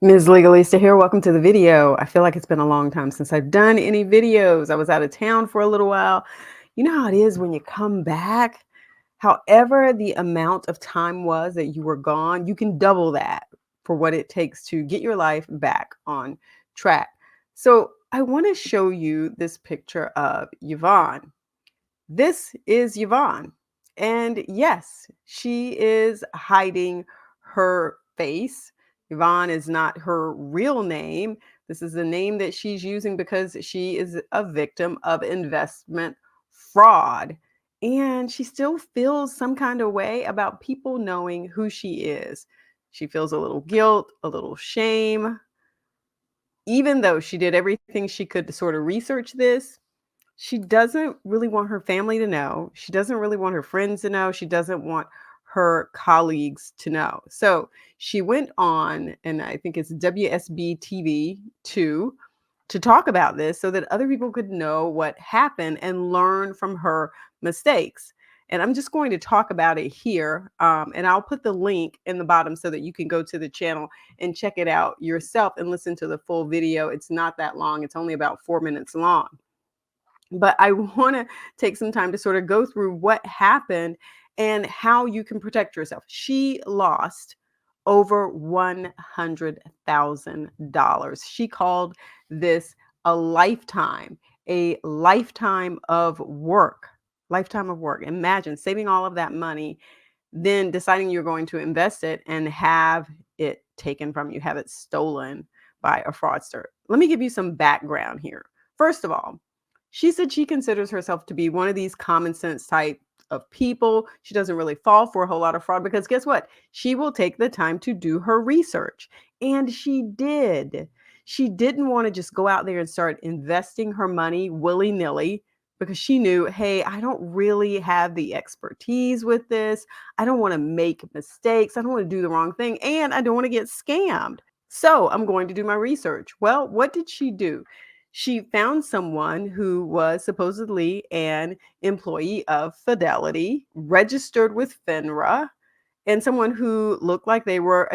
Ms Legalista here. Welcome to the video. I feel like it's been a long time since I've done any videos. I was out of town for a little while. You know how it is when you come back? However, the amount of time was that you were gone, you can double that for what it takes to get your life back on track. So, I want to show you this picture of Yvonne. This is Yvonne. And yes, she is hiding her face. Yvonne is not her real name. This is the name that she's using because she is a victim of investment fraud. And she still feels some kind of way about people knowing who she is. She feels a little guilt, a little shame. Even though she did everything she could to sort of research this, she doesn't really want her family to know. She doesn't really want her friends to know. She doesn't want her colleagues to know. So she went on, and I think it's WSB TV 2, to talk about this so that other people could know what happened and learn from her mistakes. And I'm just going to talk about it here. And I'll put the link in the bottom so that you can go to the channel and check it out yourself and listen to the full video. It's not that long, it's only about 4 minutes long. But I want to take some time to sort of go through what happened and how you can protect yourself. She lost over $100,000. She called this a lifetime of work. Lifetime of work. Imagine saving all of that money, then deciding you're going to invest it and have it taken from you, have it stolen by a fraudster. Let me give you some background here. First of all, she said she considers herself to be one of these common sense type of people. She doesn't really fall for a whole lot of fraud because guess what? She will take the time to do her research. And she did. She didn't want to just go out there and start investing her money willy nilly because she knew, hey, I don't really have the expertise with this. I don't want to make mistakes. I don't want to do the wrong thing. And I don't want to get scammed. So I'm going to do my research. Well, what did she do? She found someone who was supposedly an employee of Fidelity, registered with FINRA, and someone who looked like they were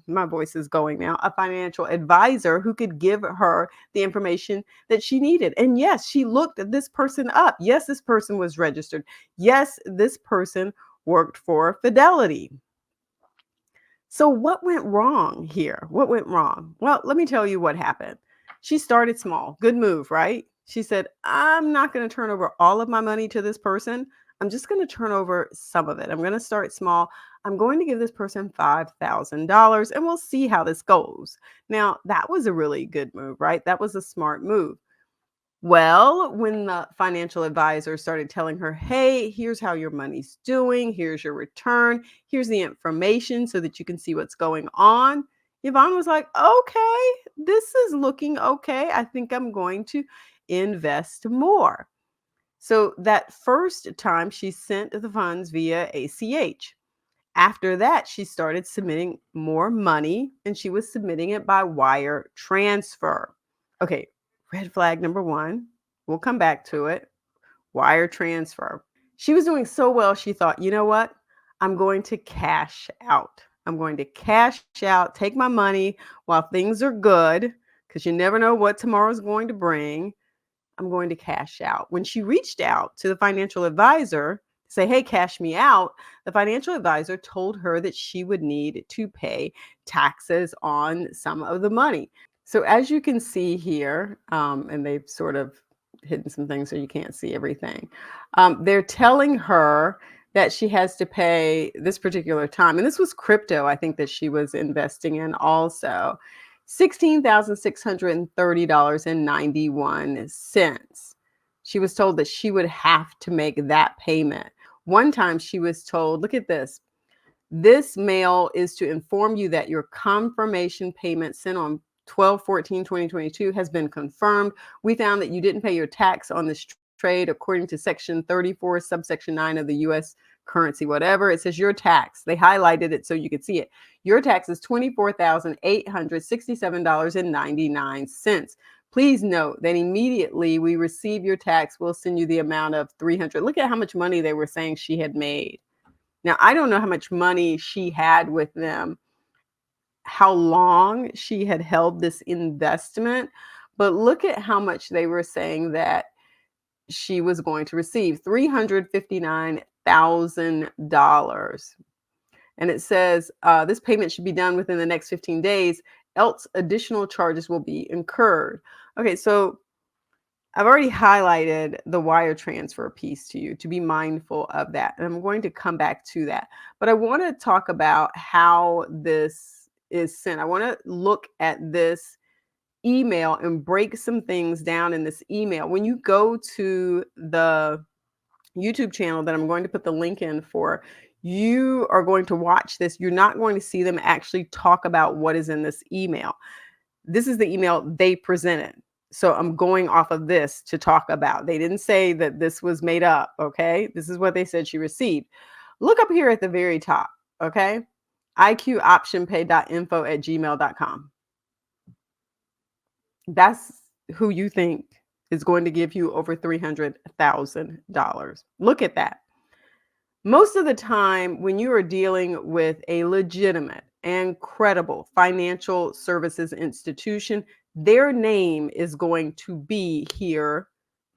my voice is going now, a financial advisor who could give her the information that she needed. And yes, she looked this person up. Yes, this person was registered. Yes, this person worked for Fidelity. So, what went wrong here? What went wrong? Well, let me tell you what happened. She started small. Good move, right? She said, I'm not going to turn over all of my money to this person. I'm just going to turn over some of it. I'm going to start small. I'm going to give this person $5,000 and we'll see how this goes. Now, that was a really good move, right? That was a smart move. Well, when the financial advisor started telling her, hey, here's how your money's doing, here's your return, here's the information so that you can see what's going on, Yvonne was like, okay, this is looking okay. I think I'm going to invest more. So that first time she sent the funds via ACH. After that, she started submitting more money and she was submitting it by wire transfer. Okay, red flag number one. We'll come back to it. Wire transfer. She was doing so well, she thought, you know what? I'm going to cash out. I'm going to cash out, take my money while things are good, because you never know what tomorrow's going to bring. I'm going to cash out. When she reached out to the financial advisor to say, hey, cash me out, the financial advisor told her that she would need to pay taxes on some of the money. So as you can see here, and they've sort of hidden some things so you can't see everything, they're telling her that she has to pay this particular time. And this was crypto, I think, that she was investing in also. $16,630.91. She was told that she would have to make that payment. One time she was told, look at this. This mail is to inform you that your confirmation payment sent on 12/14/2022 has been confirmed. We found that you didn't pay your tax on this trade according to section 34, subsection 9 of the U.S. currency, whatever. It says your tax. They highlighted it so you could see it. Your tax is $24,867.99. Please note that immediately we receive your tax, we'll send you the amount of $300. Look at how much money they were saying she had made. Now, I don't know how much money she had with them how long she had held this investment, but look at how much they were saying that she was going to receive, $359,000. And it says this payment should be done within the next 15 days, else additional charges will be incurred. Okay, so I've already highlighted the wire transfer piece to you to be mindful of that. And I'm going to come back to that. But I want to talk about how this is sent. I want to look at this email and break some things down in this email. When you go to the YouTube channel that I'm going to put the link in for, you are going to watch this. You're not going to see them actually talk about what is in this email. This is the email they presented. So I'm going off of this to talk about. They didn't say that this was made up, okay? This is what they said she received. Look up here at the very top, okay? iqoptionpay.info@gmail.com. That's who you think is going to give you over $300,000. Look at that. Most of the time, when you are dealing with a legitimate and credible financial services institution, their name is going to be here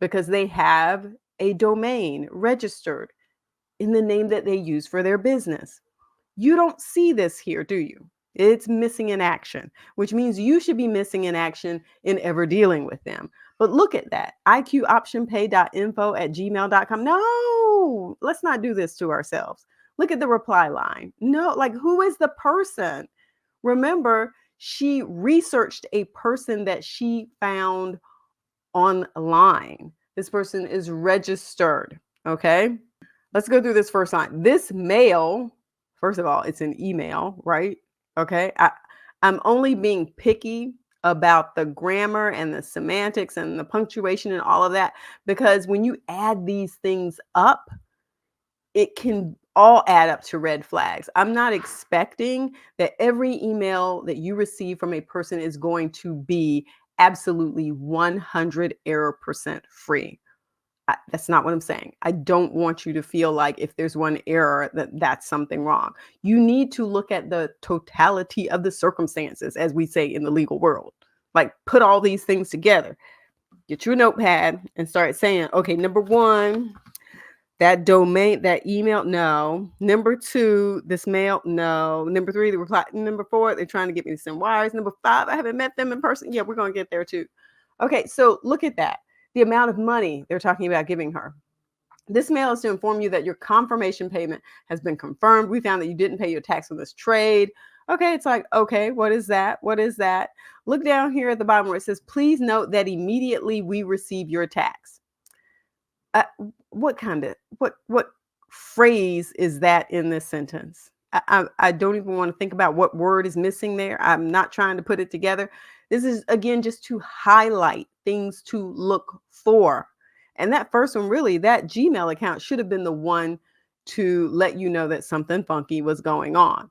because they have a domain registered in the name that they use for their business. You don't see this here, do you? It's missing in action, which means you should be missing in action in ever dealing with them. But look at that, iqoptionpay.info@gmail.com. No, let's not do this to ourselves. Look at the reply line. No, like, who is the person? Remember, she researched a person that she found online. This person is registered, okay? Let's go through this first line. This mail, first of all, it's an email, right? Okay. I'm only being picky about the grammar and the semantics and the punctuation and all of that, because when you add these things up, it can all add up to red flags. I'm not expecting that every email that you receive from a person is going to be absolutely 100 error percent free. That's not what I'm saying. I don't want you to feel like if there's one error that that's something wrong. You need to look at the totality of the circumstances, as we say in the legal world. Like, put all these things together. Get you a notepad and start saying, okay, number one, that domain, that email, no. Number two, this mail, no. Number three, the reply. Number four, they're trying to get me to send wires. Number five, I haven't met them in person. Yeah, we're going to get there too. Okay, so look at that. The amount of money they're talking about giving her. This mail is to inform you that your confirmation payment has been confirmed. We found that you didn't pay your tax on this trade. Okay, it's like, okay, what is that? What is that? Look down here at the bottom where it says, please note that immediately we receive your tax. What phrase is that in this sentence? I don't even want to think about what word is missing there. I'm not trying to put it together. This is, again, just to highlight things to look for. And that first one, really, that Gmail account should have been the one to let you know that something funky was going on.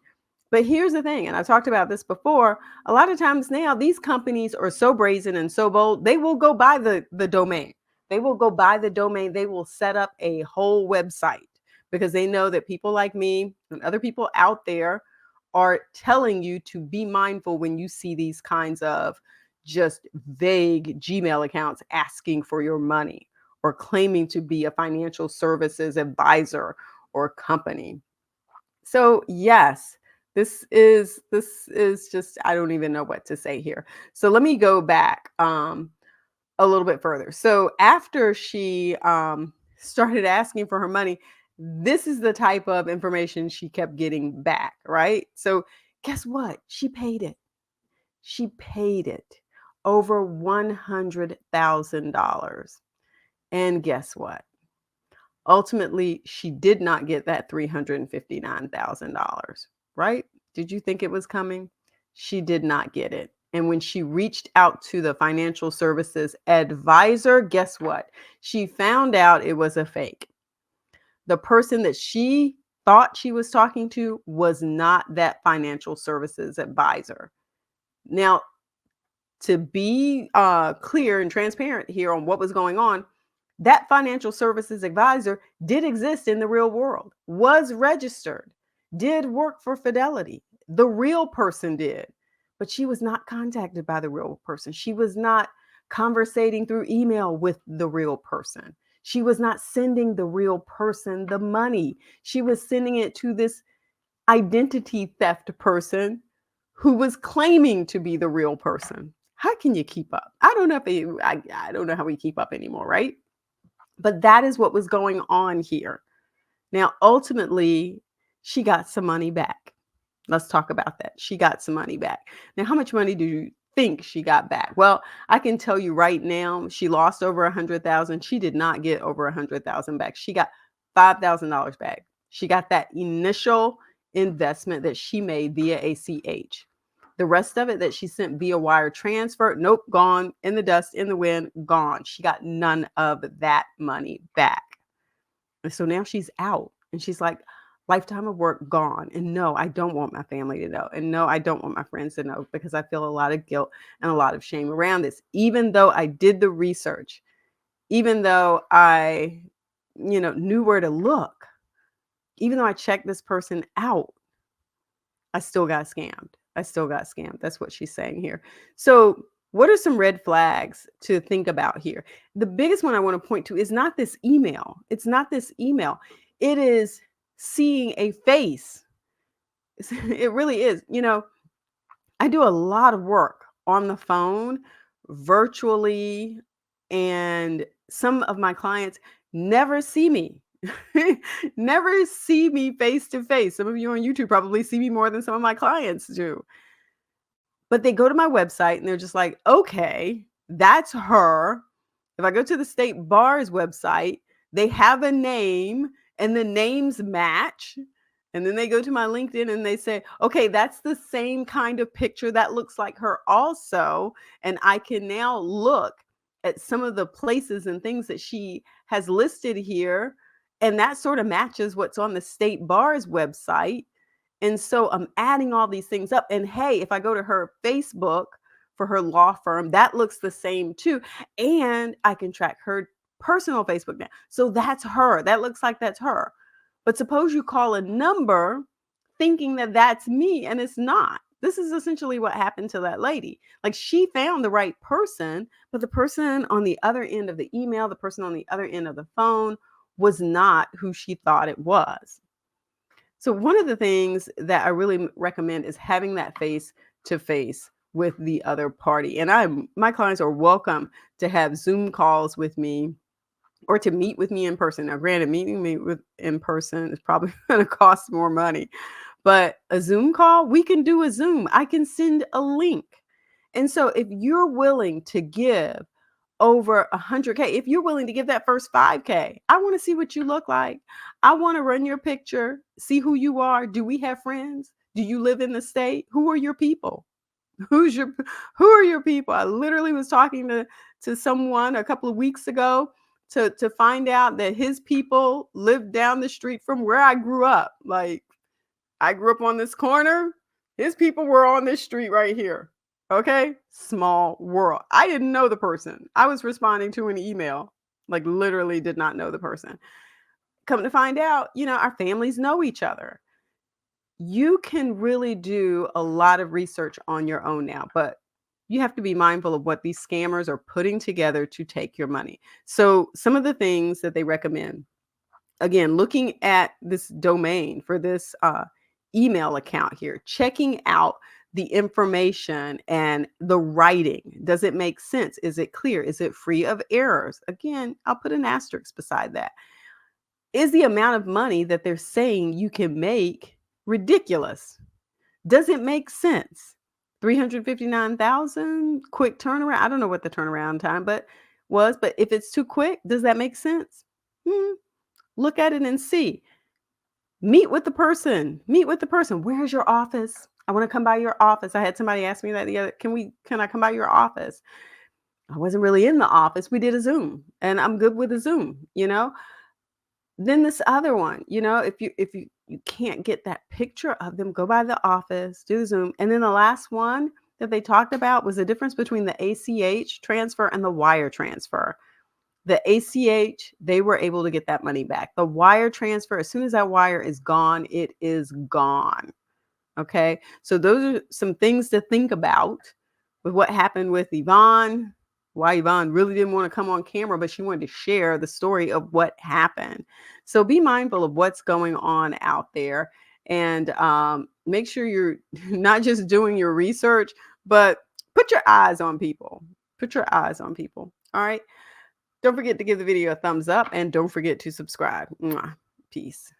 But here's the thing, and I talked about this before, a lot of times now, these companies are so brazen and so bold, they will go buy the domain. They will go buy the domain. They will set up a whole website because they know that people like me and other people out there are telling you to be mindful when you see these kinds of just vague Gmail accounts asking for your money or claiming to be a financial services advisor or company. So yes, this is just, I don't even know what to say here. So let me go back a little bit further. So after she started asking for her money, this is the type of information she kept getting back, right? So guess what? She paid it. She paid it, over $100,000. And guess what? Ultimately, she did not get that $359,000, right? Did you think it was coming? She did not get it. And when she reached out to the financial services advisor, guess what? She found out it was a fake. The person that she thought she was talking to was not that financial services advisor. Now, to be clear and transparent here on what was going on, that financial services advisor did exist in the real world, was registered, did work for Fidelity. The real person did, but she was not contacted by the real person. She was not conversating through email with the real person. She was not sending the real person the money. She was sending it to this identity theft person who was claiming to be the real person. How can you keep up? I don't know if I don't know how we keep up anymore, right? But that is what was going on here. Now, ultimately, she got some money back. Let's talk about that. She got some money back. Now, how much money do you think she got back? Well, I can tell you right now, she lost over 100,000. She did not get over 100,000 back. She got $5,000 back. She got that initial investment that she made via ACH. The rest of it that she sent via wire transfer, nope, gone in the dust, in the wind, gone. She got none of that money back. And so now she's out and she's like, lifetime of work gone. And no, I don't want my family to know. And no, I don't want my friends to know because I feel a lot of guilt and a lot of shame around this. Even though I did the research, even though I, knew where to look, even though I checked this person out, I still got scammed. I still got scammed. That's what she's saying here. So, what are some red flags to think about here? The biggest one I want to point to is not this email. It's not this email. It is seeing a face. It really is. I do a lot of work on the phone, virtually, and some of my clients never see me. Never see me face to face. Some of you on YouTube probably see me more than some of my clients do. But they go to my website and they're just like, okay, that's her. If I go to the state bar's website, they have a name and the names match. And then they go to my LinkedIn and they say, okay, that's the same kind of picture that looks like her also. And I can now look at some of the places and things that she has listed here. And that sort of matches what's on the state bar's website. And so I'm adding all these things up. And hey, if I go to her Facebook for her law firm, that looks the same too. And I can track her personal Facebook now. So that's her. That looks like that's her. But suppose you call a number thinking that that's me and it's not. This is essentially what happened to that lady. Like she found the right person, but the person on the other end of the email, the person on the other end of the phone was not who she thought it was. So one of the things that I really recommend is having that face to face with the other party. And my clients are welcome to have Zoom calls with me or to meet with me in person. Now, granted, meeting me in person is probably going to cost more money, but a Zoom call, we can do a Zoom. I can send a link. And so if you're willing to give over 100K, if you're willing to give that first 5K, I want to see what you look like. I want to run your picture, see who you are. Do we have friends? Do you live in the state? Who are your people? Who are your people? I literally was talking to someone a couple of weeks ago to find out that his people lived down the street from where I grew up. Like I grew up on this corner. His people were on this street right here. Okay. Small world. I didn't know the person. I was responding to an email, like literally did not know the person. Come to find out, our families know each other. You can really do a lot of research on your own now, but you have to be mindful of what these scammers are putting together to take your money. So some of the things that they recommend, again, looking at this domain for this email account here, checking out the information and the writing. Does it make sense? Is it clear? Is it free of errors? Again, I'll put an asterisk beside that. Is the amount of money that they're saying you can make ridiculous? Does it make sense? 359,000 quick turnaround. I don't know what the turnaround time but if it's too quick, does that make sense? Look at it and see. Meet with the person. Where's your office? I want to come by your office. I had somebody ask me that the other, can I come by your office? I wasn't really in the office. We did a Zoom and I'm good with a Zoom, Then this other one, if you can't get that picture of them, go by the office, do the Zoom. And then the last one that they talked about was the difference between the ACH transfer and the wire transfer. The ACH, they were able to get that money back. The wire transfer, as soon as that wire is gone, it is gone. Okay. So those are some things to think about with what happened with Yvonne, why Yvonne really didn't want to come on camera, but she wanted to share the story of what happened. So be mindful of what's going on out there, and make sure you're not just doing your research, but put your eyes on people. Put your eyes on people. All right. Don't forget to give the video a thumbs up, and don't forget to subscribe. Mwah. Peace.